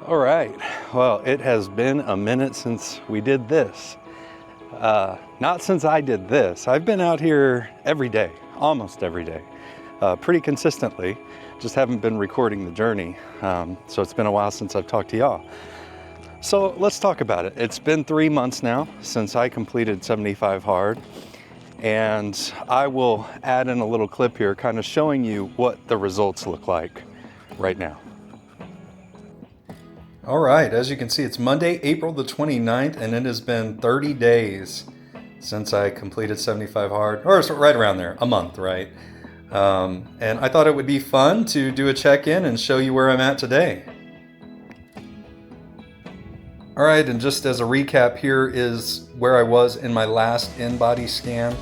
All right, well, it has been a minute since we did this. Not since I did this. I've been out here every day, almost every day, pretty consistently. Just haven't been recording the journey. So it's been a while since I've talked to y'all. So let's talk about it. It's been 3 months now since I completed 75 hard. And I will add in a little clip here kind of showing you what the results look like right now. All right, as you can see, it's Monday, April the 29th, and it has been 30 days since I completed 75 hard, or right around there, a month, right? And I thought it would be fun to do a check-in and show you where I'm at today. All right, and just as a recap, here is where I was in my last in-body scan.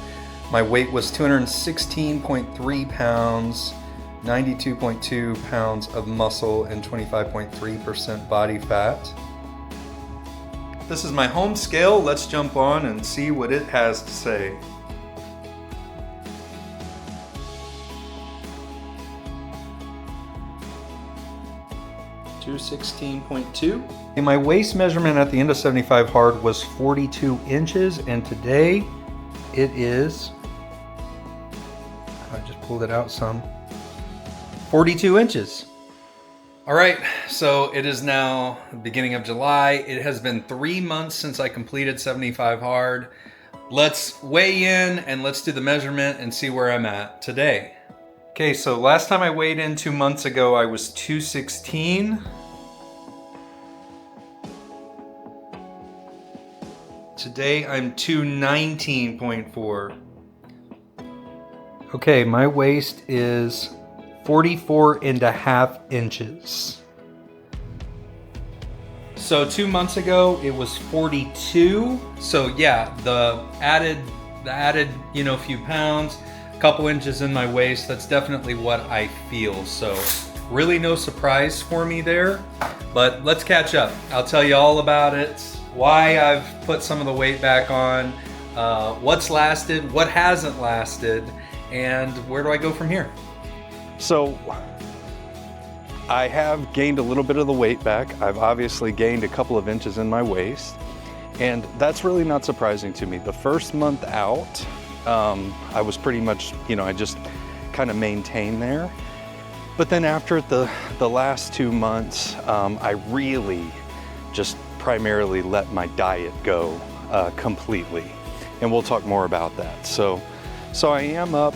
My weight was 216.3 pounds, 92.2 pounds of muscle, and 25.3% body fat. This is my home scale. Let's jump on and see what it has to say. $216.2. And my waist measurement at the end of 75 hard was 42 inches, and today it is, I just pulled it out some, 42 inches. All right, so it is now the beginning of July. It has been 3 months since I completed 75 hard. Let's weigh in and let's do the measurement and see where I'm at today. Okay, so last time I weighed in 2 months ago, I was 216. Today I'm 219.4. Okay, my waist is 44.5 inches. So 2 months ago it was 42. So yeah, the added few pounds, a couple inches in my waist, that's definitely what I feel. So really no surprise for me there, but let's catch up. I'll tell you all about it, why I've put some of the weight back on, what's lasted, what hasn't lasted, and where do I go from here? So I have gained a little bit of the weight back. I've obviously gained a couple of inches in my waist, and that's really not surprising to me. The first month out, I was pretty much, I just kind of maintained there. But then after the last 2 months, I really just primarily let my diet go completely. And we'll talk more about that. So I am up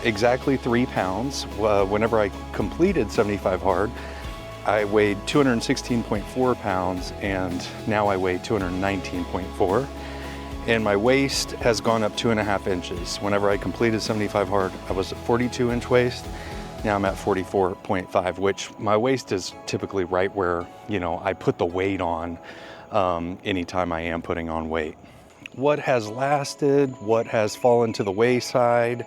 exactly 3 pounds. Whenever I completed 75 hard, I weighed 216.4 pounds, and now I weigh 219.4. And my waist has gone up 2.5 inches. Whenever I completed 75 hard, I was at 42-inch waist. Now I'm at 44.5, which my waist is typically right where, I put the weight on anytime I am putting on weight. What has lasted, what has fallen to the wayside,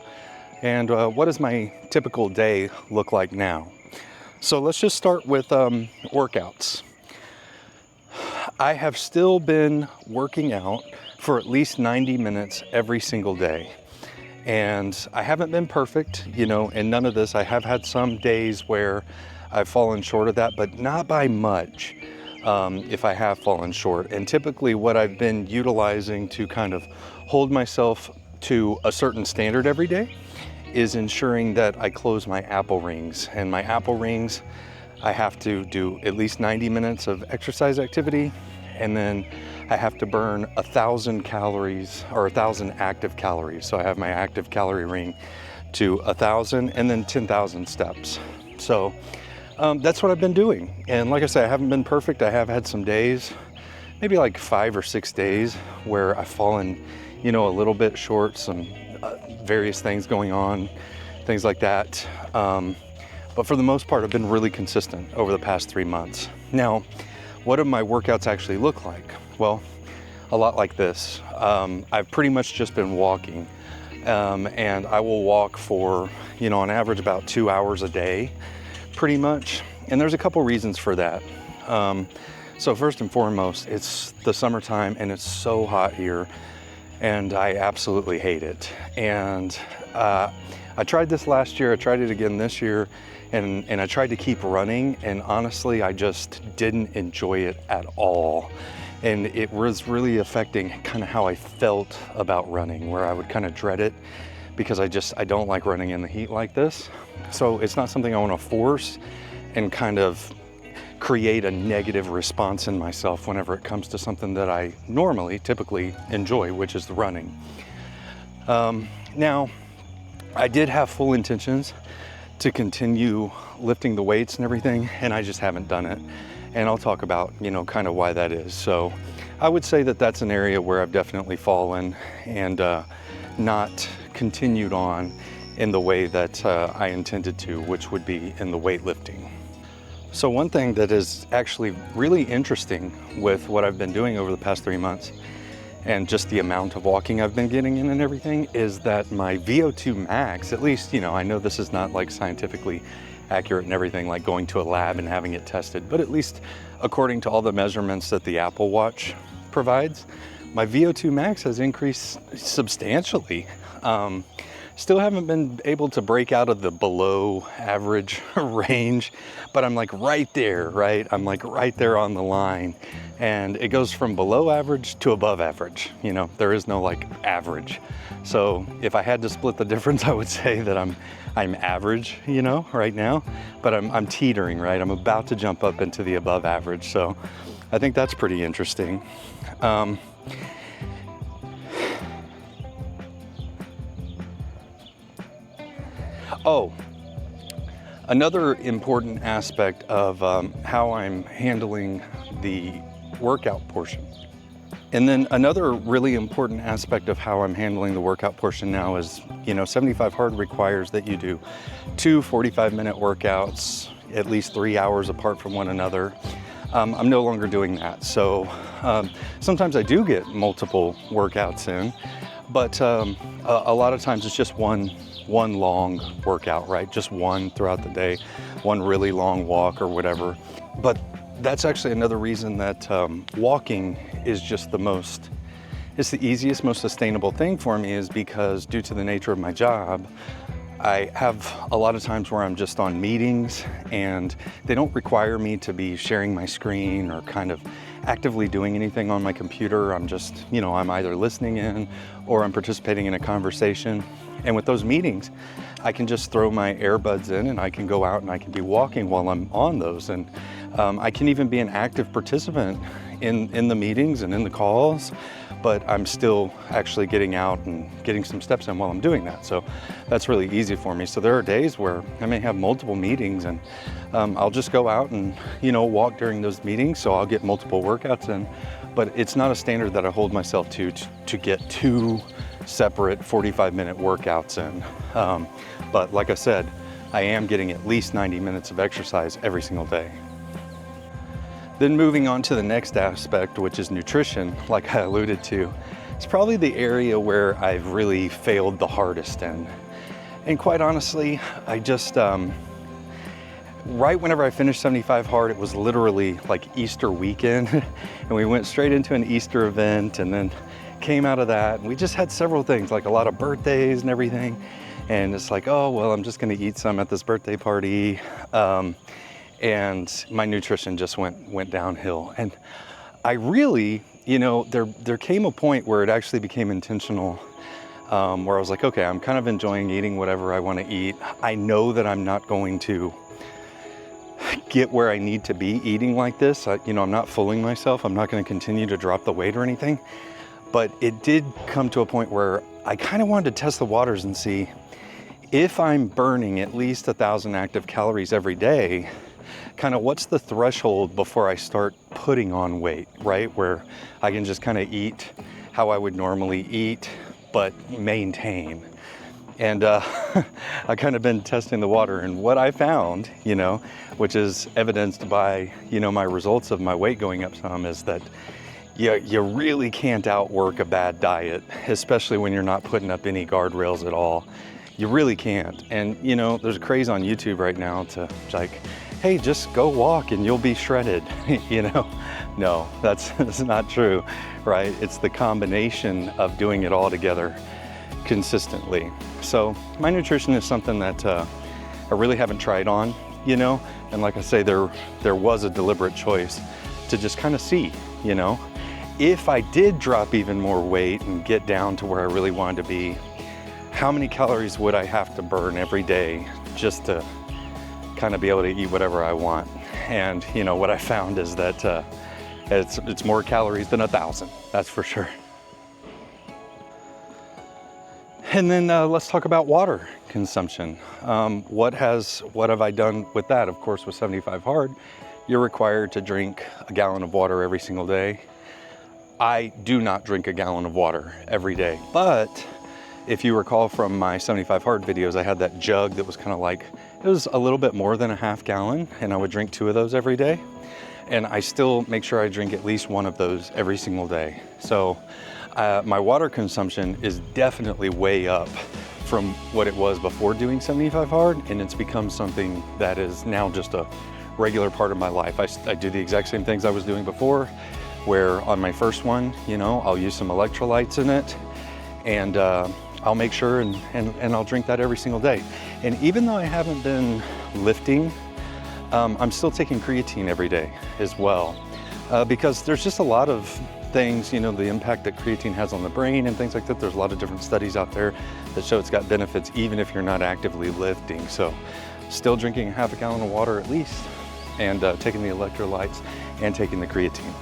and what does my typical day look like now? So let's just start with workouts. I have still been working out for at least 90 minutes every single day. And I haven't been perfect, in none of this. I have had some days where I've fallen short of that, but not by much. If I have fallen short. And typically what I've been utilizing to kind of hold myself to a certain standard every day is ensuring that I close my apple rings. And my apple rings, I have to do at least 90 minutes of exercise activity, and then I have to burn 1,000 calories or 1,000 active calories. So I have my active calorie ring to 1,000 and then 10,000 steps. So that's what I've been doing. And like I said, I haven't been perfect. I have had some days, maybe like 5 or 6 days where I've fallen, a little bit short, some various things going on, things like that. But for the most part, I've been really consistent over the past 3 months. Now, what do my workouts actually look like? Well, a lot like this. I've pretty much just been walking, and I will walk for, on average about 2 hours a day, pretty much. And there's a couple reasons for that. So first and foremost, it's the summertime and it's so hot here. and I absolutely hate it. And I tried this last year, I tried it again this year, and I tried to keep running, and honestly, I just didn't enjoy it at all. And it was really affecting kind of how I felt about running, where I would kind of dread it because I don't like running in the heat like this. So it's not something I want to force and kind of create a negative response in myself whenever it comes to something that I typically enjoy, which is the running. Now, I did have full intentions to continue lifting the weights and everything, and I just haven't done it. And I'll talk about, kind of why that is. So I would say that that's an area where I've definitely fallen and not continued on in the way that I intended to, which would be in the weightlifting. So one thing that is actually really interesting with what I've been doing over the past 3 months and just the amount of walking I've been getting in and everything is that my VO2 max, at least, I know this is not like scientifically accurate and everything, like going to a lab and having it tested, but at least according to all the measurements that the Apple Watch provides, my VO2 max has increased substantially. Still haven't been able to break out of the below average range, but I'm like right there, right? I'm like right there on the line. And it goes from below average to above average. There is no like average. So if I had to split the difference, I would say that I'm average, right now, but I'm teetering, right? I'm about to jump up into the above average. So I think that's pretty interesting. Oh, another important aspect of how I'm handling the workout portion. And then another really important aspect of how I'm handling the workout portion now is, 75 Hard requires that you do 2 45-minute workouts, at least 3 hours apart from one another. I'm no longer doing that. So sometimes I do get multiple workouts in, but a lot of times it's just one long workout, right? Just one throughout the day, one really long walk or whatever. But that's actually another reason that walking is just it's the easiest, most sustainable thing for me, is because due to the nature of my job, I have a lot of times where I'm just on meetings and they don't require me to be sharing my screen or kind of actively doing anything on my computer. I'm just, I'm either listening in or I'm participating in a conversation. And with those meetings, I can just throw my earbuds in and I can go out and I can be walking while I'm on those. And I can even be an active participant in the meetings and in the calls, but I'm still actually getting out and getting some steps in while I'm doing that. So that's really easy for me. So there are days where I may have multiple meetings and I'll just go out and, walk during those meetings. So I'll get multiple workouts in, but it's not a standard that I hold myself to get 2 separate 45-minute workouts in. But like I said, I am getting at least 90 minutes of exercise every single day. Then moving on to the next aspect, which is nutrition, like I alluded to, it's probably the area where I've really failed the hardest in. And quite honestly, I just, right whenever I finished 75 Hard, it was literally like Easter weekend, and we went straight into an Easter event and then came out of that. And we just had several things, like a lot of birthdays and everything. And it's like, oh, well, I'm just gonna eat some at this birthday party. And my nutrition just went downhill. And I really, there came a point where it actually became intentional, where I was like, okay, I'm kind of enjoying eating whatever I want to eat. I know that I'm not going to get where I need to be eating like this. I'm not fooling myself. I'm not going to continue to drop the weight or anything. But it did come to a point where I kind of wanted to test the waters and see if I'm burning at least 1,000 active calories every day, kind of what's the threshold before I start putting on weight, right? Where I can just kind of eat how I would normally eat, but maintain. And I kind of been testing the water, and what I found, which is evidenced by, my results of my weight going up some, is that you really can't outwork a bad diet, especially when you're not putting up any guardrails at all. You really can't. And there's a craze on YouTube right now to like hey, just go walk and you'll be shredded, you know? No, that's not true, right? It's the combination of doing it all together consistently. So my nutrition is something that I really haven't tried on, you know? And like I say, there was a deliberate choice to just kind of see, you know? If I did drop even more weight and get down to where I really wanted to be, how many calories would I have to burn every day just to kind of be able to eat whatever I want? And you know, what I found is that it's more calories than 1,000, that's for sure. And then let's talk about water consumption. What have I done with that? Of course, with 75 Hard, you're required to drink a gallon of water every single day. I do not drink a gallon of water every day, but if you recall from my 75 Hard videos, I had that jug that was kind of like, it was a little bit more than a half gallon, and I would drink 2 of those every day. And I still make sure I drink at least 1 of those every single day. So my water consumption is definitely way up from what it was before doing 75 Hard, and it's become something that is now just a regular part of my life. I do the exact same things I was doing before, where on my first one, you know, I'll use some electrolytes in it, and I'll make sure and I'll drink that every single day. And even though I haven't been lifting, I'm still taking creatine every day as well, because there's just a lot of things, you know, the impact that creatine has on the brain and things like that. There's a lot of different studies out there that show it's got benefits even if you're not actively lifting. So still drinking half a gallon of water at least, and taking the electrolytes and taking the creatine.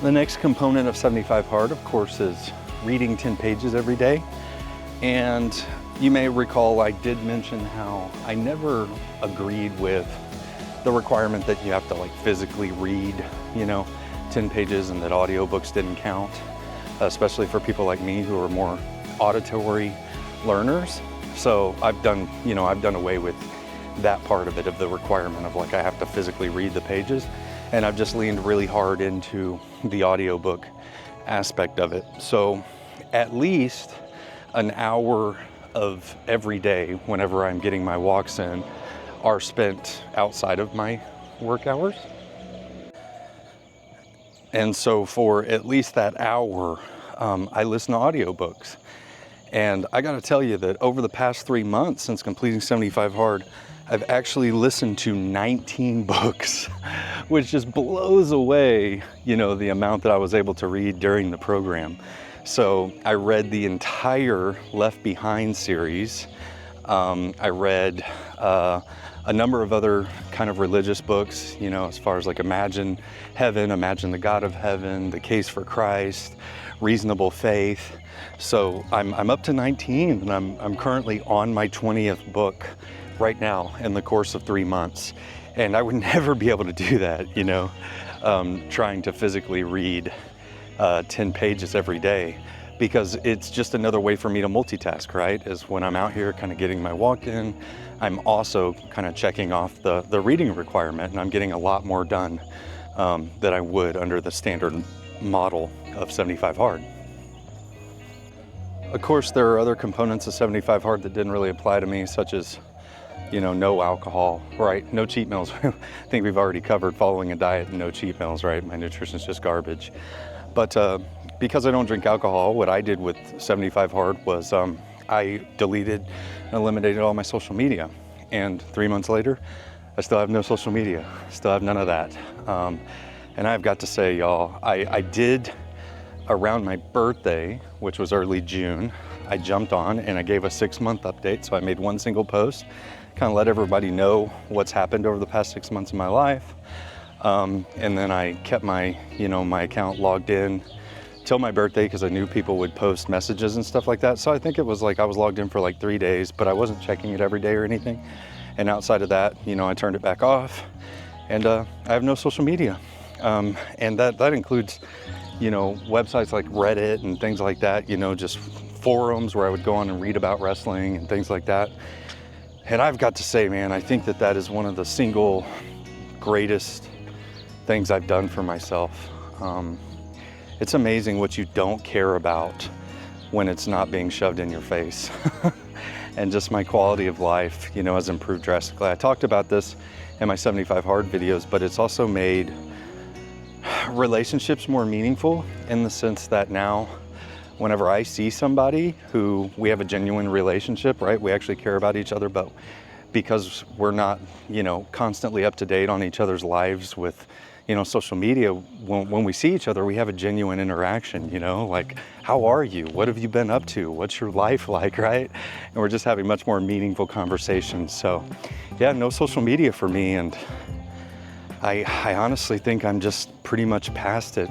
The next component of 75 Hard, of course, is reading 10 pages every day. And you may recall I did mention how I never agreed with the requirement that you have to like physically read, you know, 10 pages, and that audiobooks didn't count, especially for people like me who are more auditory learners. So I've done away with that part of it, of the requirement of like I have to physically read the pages. And I've just leaned really hard into the audiobook aspect of it. So at least an hour of every day, whenever I'm getting my walks in, are spent outside of my work hours. And so for at least that hour, I listen to audiobooks. And I gotta tell you that over the past 3 months since completing 75 Hard, I've actually listened to 19 books, which just blows away, you know, the amount that I was able to read during the program. So I read the entire Left Behind series. I read a number of other kind of religious books, you know, as far as like Imagine Heaven, Imagine the God of Heaven, The Case for Christ, Reasonable Faith. So I'm up to 19, and I'm currently on my 20th book right now in the course of 3 months. And I would never be able to do that, you know, trying to physically read 10 pages every day, because it's just another way for me to multitask, right? Is when I'm out here kind of getting my walk in, I'm also kind of checking off the reading requirement, and I'm getting a lot more done than I would under the standard model of 75 Hard. Of course, there are other components of 75 Hard that didn't really apply to me, such as, you know, no alcohol, right? No cheat meals. I think we've already covered following a diet and no cheat meals, right? My nutrition's just garbage. But because I don't drink alcohol, what I did with 75 Hard was I deleted and eliminated all my social media. And 3 months later, I still have no social media. Still have none of that. And I've got to say, y'all, I did, around my birthday, which was early June, I jumped on and I gave a 6-month update. So I made one single post, kind of let everybody know what's happened over the past 6 months of my life. And then I kept my account logged in till my birthday, because I knew people would post messages and stuff like that. So I think it was like I was logged in for like 3 days, but I wasn't checking it every day or anything. And outside of that, you know, I turned it back off, and I have no social media. And that includes, you know, websites like Reddit and things like that, you know, just forums where I would go on and read about wrestling and things like that. And I've got to say, man, I think that is one of the single greatest things I've done for myself. It's amazing what you don't care about when it's not being shoved in your face. and just my quality of life, you know, has improved drastically. I talked about this in my 75 hard videos, but it's also made relationships more meaningful in the sense that now whenever I see somebody who we have a genuine relationship, right? We actually care about each other, but because we're not, you know, constantly up to date on each other's lives with, you know, social media, when we see each other, we have a genuine interaction, you know, like, how are you? What have you been up to? What's your life like, right? And we're just having much more meaningful conversations. So yeah, no social media for me. And I honestly think I'm just pretty much past it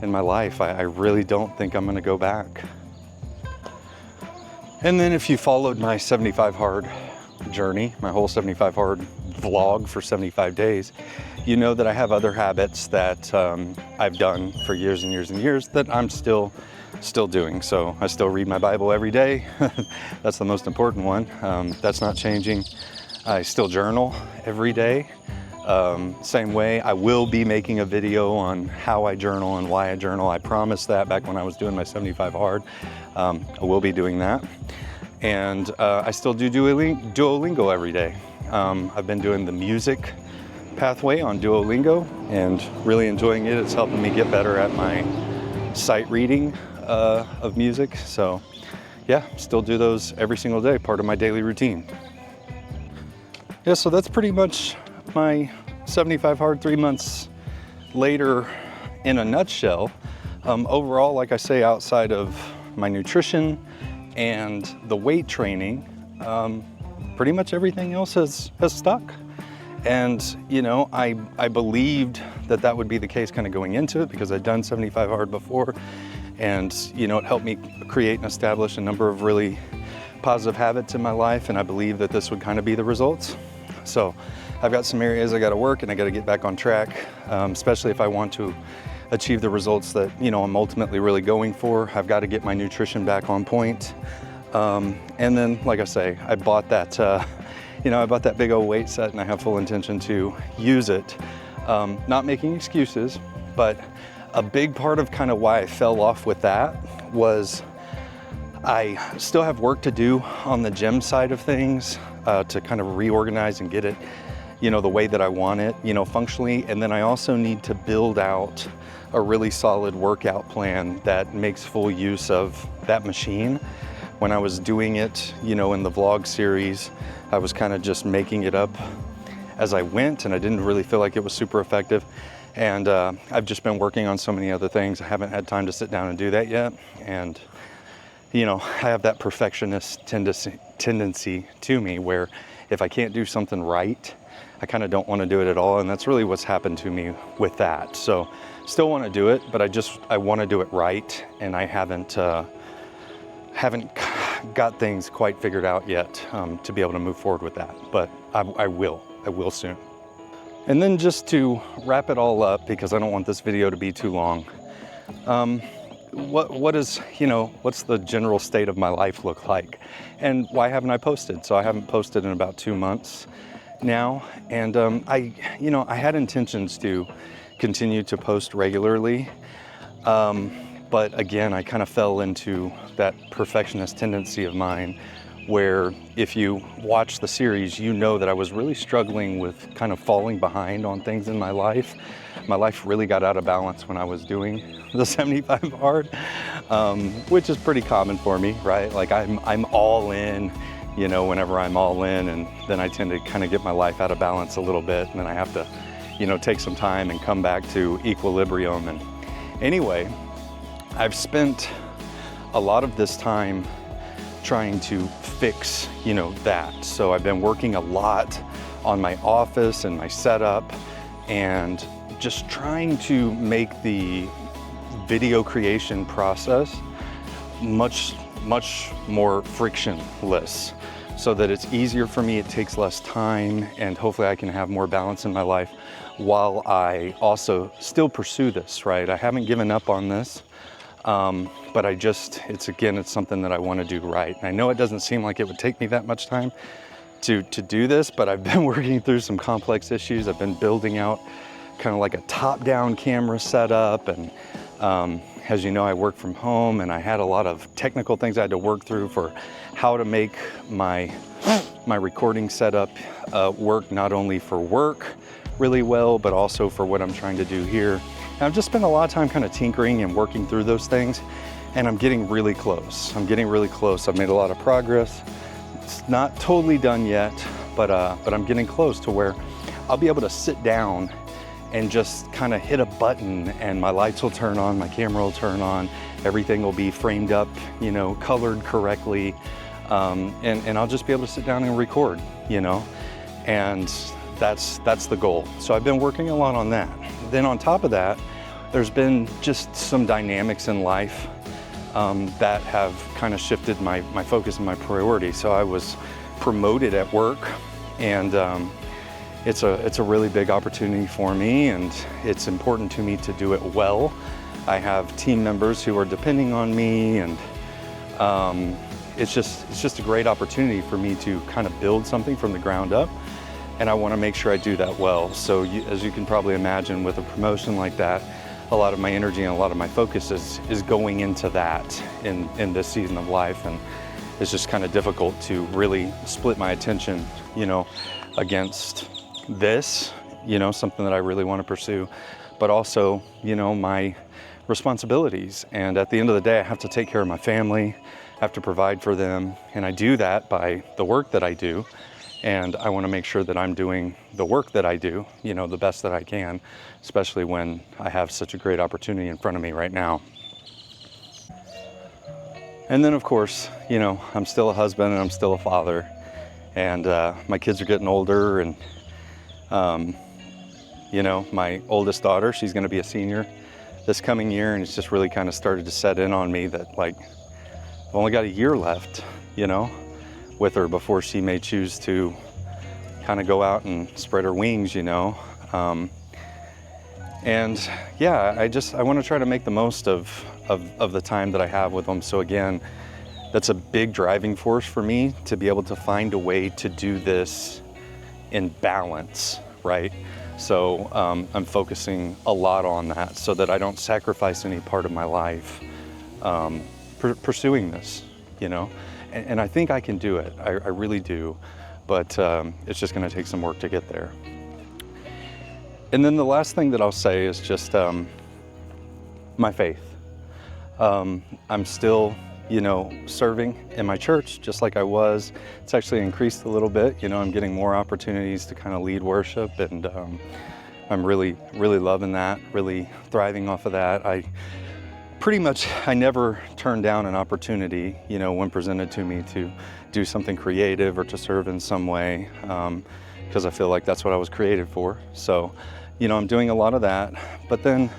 in my life. I really don't think I'm gonna go back. And then if you followed my 75 hard journey, my whole 75 hard vlog for 75 days, you know that I have other habits that I've done for years and years and years that I'm still doing. So I still read my Bible every day. That's the most important one. That's not changing. I still journal every day. Same way, I will be making a video on how I journal and why I journal. I promised that back when I was doing my 75 hard. I will be doing that. And I still do Duolingo every day. I've been doing the music pathway on Duolingo and really enjoying it. It's helping me get better at my sight reading of music. So yeah, still do those every single day, part of my daily routine. Yeah, so that's pretty much my 75 hard 3 months later in a nutshell. Overall, like I say, outside of my nutrition and the weight training, pretty much everything else has stuck. And, you know, I believed that that would be the case kind of going into it because I'd done 75 hard before. And, you know, it helped me create and establish a number of really positive habits in my life. And I believe that this would kind of be the results. So I've got some areas I got to work and I got to get back on track, especially if I want to achieve the results that, you know, I'm ultimately really going for. I've got to get my nutrition back on point. And then, like I say, I bought that, you know, I bought that big old weight set and I have full intention to use it. Not making excuses, but a big part of kind of why I fell off with that was I still have work to do on the gym side of things to kind of reorganize and get it, you know, the way that I want it, you know, functionally. And then I also need to build out a really solid workout plan that makes full use of that machine. When I was doing it, you know, in the vlog series, I was kind of just making it up as I went and I didn't really feel like it was super effective. And I've just been working on so many other things. I haven't had time to sit down and do that yet. And, you know, I have that perfectionist tendency to me where if I can't do something right, I kind of don't want to do it at all. And that's really what's happened to me with that. So still want to do it, but I want to do it right. And I haven't got things quite figured out yet to be able to move forward with that. But I will soon. And then just to wrap it all up, because I don't want this video to be too long, what is, you know, what's the general state of my life look like? And why haven't I posted? So I haven't posted in about 2 months now. And I had intentions to continue to post regularly. But again, I kind of fell into that perfectionist tendency of mine where if you watch the series, you know that I was really struggling with kind of falling behind on things in my life. My life really got out of balance when I was doing the 75 hard, which is pretty common for me, right? Like I'm all in, you know, whenever I'm all in, and then I tend to kind of get my life out of balance a little bit, and then I have to, you know, take some time and come back to equilibrium. And anyway, I've spent a lot of this time trying to fix, you know, that. So I've been working a lot on my office and my setup and just trying to make the video creation process much more frictionless so that it's easier for me, it takes less time, and hopefully I can have more balance in my life while I also still pursue this, right? I haven't given up on this. But it's something that I want to do right. And I know it doesn't seem like it would take me that much time to do this, but I've been working through some complex issues. I've been building out kind of like a top-down camera setup and As you know, I work from home, and I had a lot of technical things I had to work through for how to make my recording setup work, not only for work really well, but also for what I'm trying to do here. And I've just spent a lot of time kind of tinkering and working through those things, and I'm getting really close. I've made a lot of progress. It's not totally done yet, but I'm getting close to where I'll be able to sit down and just kind of hit a button and my lights will turn on, my camera will turn on, everything will be framed up, you know, colored correctly, and I'll just be able to sit down and record, you know, and that's the goal. So I've been working a lot on that. Then on top of that, there's been just some dynamics in life that have kind of shifted my focus and my priority. So I was promoted at work, and it's a really big opportunity for me, and it's important to me to do it well. I have team members who are depending on me, and it's just a great opportunity for me to kind of build something from the ground up, and I want to make sure I do that well. So as you can probably imagine, with a promotion like that, a lot of my energy and a lot of my focus is going into that in this season of life, and it's just kind of difficult to really split my attention, you know, against this, you know, something that I really want to pursue, but also, you know, my responsibilities. And at the end of the day, I have to take care of my family, I have to provide for them, and I do that by the work that I do. And I want to make sure that I'm doing the work that I do, you know, the best that I can, especially when I have such a great opportunity in front of me right now. And then, of course, you know, I'm still a husband and I'm still a father, and my kids are getting older, and you know, my oldest daughter, she's going to be a senior this coming year, and it's just really kind of started to set in on me that, like, I've only got a year left, you know, with her before she may choose to kind of go out and spread her wings, you know. And yeah, I want to try to make the most of the time that I have with them. So again, that's a big driving force for me, to be able to find a way to do this in balance, right? So I'm focusing a lot on that so that I don't sacrifice any part of my life pursuing this, you know? And I think I can do it, I really do, but it's just gonna take some work to get there. And then the last thing that I'll say is just my faith. I'm still, you know, serving in my church just like I was. It's actually increased a little bit. You know, I'm getting more opportunities to kind of lead worship, and I'm really loving that, really thriving off of that. I never turn down an opportunity, you know, when presented to me to do something creative or to serve in some way, because I feel like that's what I was created for. So, you know, I'm doing a lot of that, but then,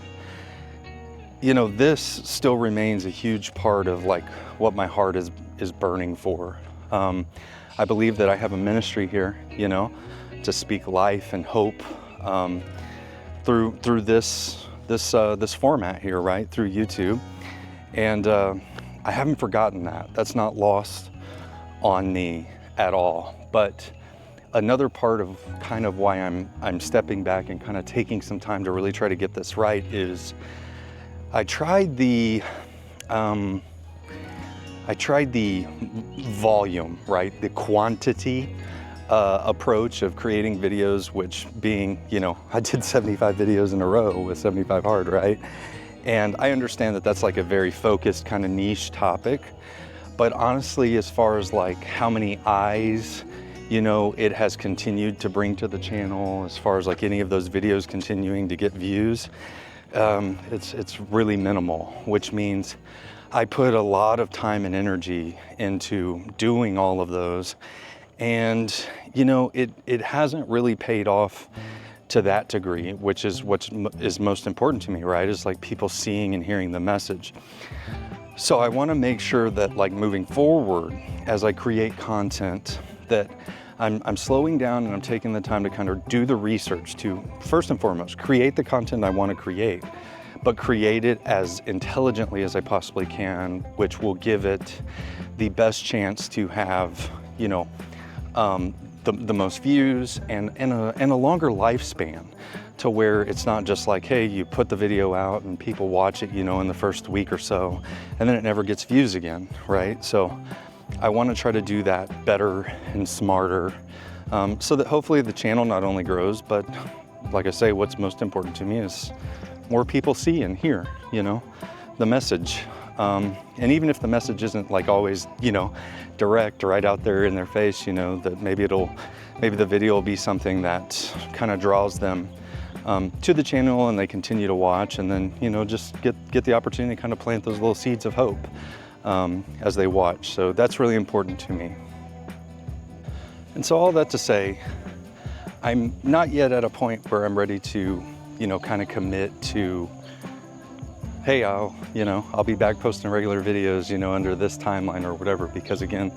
you know, this still remains a huge part of like what my heart is burning for. I believe that I have a ministry here, you know, to speak life and hope through this format here, right, through YouTube. And I haven't forgotten that. That's not lost on me at all. But another part of kind of why I'm stepping back and kind of taking some time to really try to get this right is I tried the volume, right, the quantity approach of creating videos, which being, you know, I did 75 videos in a row with 75 Hard, right? And I understand that that's like a very focused kind of niche topic, but honestly, as far as like how many eyes, you know, it has continued to bring to the channel, as far as like any of those videos continuing to get views, it's really minimal, which means I put a lot of time and energy into doing all of those. And, you know, it hasn't really paid off to that degree, which is what is most important to me, right? Is like people seeing and hearing the message. So I want to make sure that like moving forward, as I create content, that I'm slowing down and I'm taking the time to kind of do the research to, first and foremost, create the content I want to create, but create it as intelligently as I possibly can, which will give it the best chance to have, you know, the most views and a longer lifespan. to where it's not just like, hey, you put the video out and people watch it, you know, in the first week or so, and then it never gets views again, right? So I want to try to do that better and smarter, so that hopefully the channel not only grows, but like I say, what's most important to me is more people see and hear, you know, the message. And even if the message isn't like always, you know, direct right out there in their face, you know, that maybe the video will be something that kind of draws them to the channel, and they continue to watch, and then, you know, just get the opportunity to kind of plant those little seeds of hope as they watch. So that's really important to me. And so all that to say, I'm not yet at a point where I'm ready to, you know, kind of commit to, hey, I'll be back posting regular videos, you know, under this timeline or whatever, because again,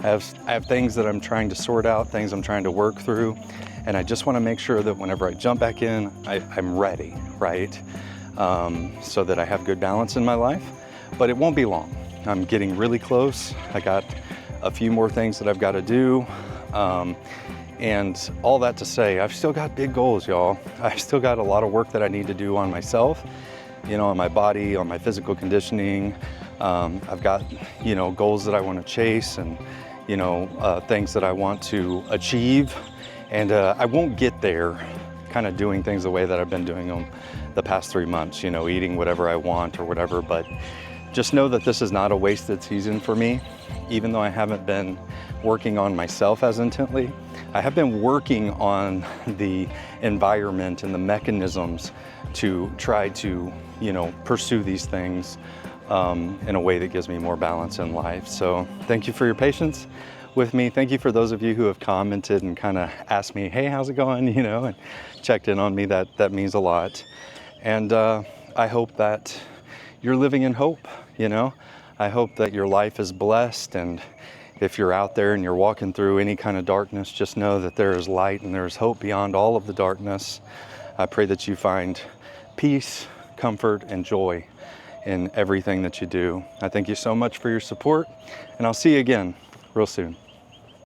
I have things that I'm trying to sort out, things I'm trying to work through, and I just want to make sure that whenever I jump back in, I'm ready, right? So that I have good balance in my life, but it won't be long. I'm getting really close. I got a few more things that I've got to do. And all that to say, I've still got big goals, y'all. I've still got a lot of work that I need to do on myself, you know, on my body, on my physical conditioning. I've got, you know, goals that I want to chase, and, you know, things that I want to achieve. And I won't get there kind of doing things the way that I've been doing them the past 3 months, you know, eating whatever I want or whatever. But just know that this is not a wasted season for me. Even though I haven't been working on myself as intently, I have been working on the environment and the mechanisms to try to, you know, pursue these things in a way that gives me more balance in life. So thank you for your patience with me. Thank you for those of you who have commented and kind of asked me, hey, how's it going? You know, and checked in on me. That means a lot. And I hope that you're living in hope, you know. I hope that your life is blessed, and if you're out there and you're walking through any kind of darkness, just know that there is light and there is hope beyond all of the darkness. I pray that you find peace, comfort, and joy in everything that you do. I thank you so much for your support, and I'll see you again real soon.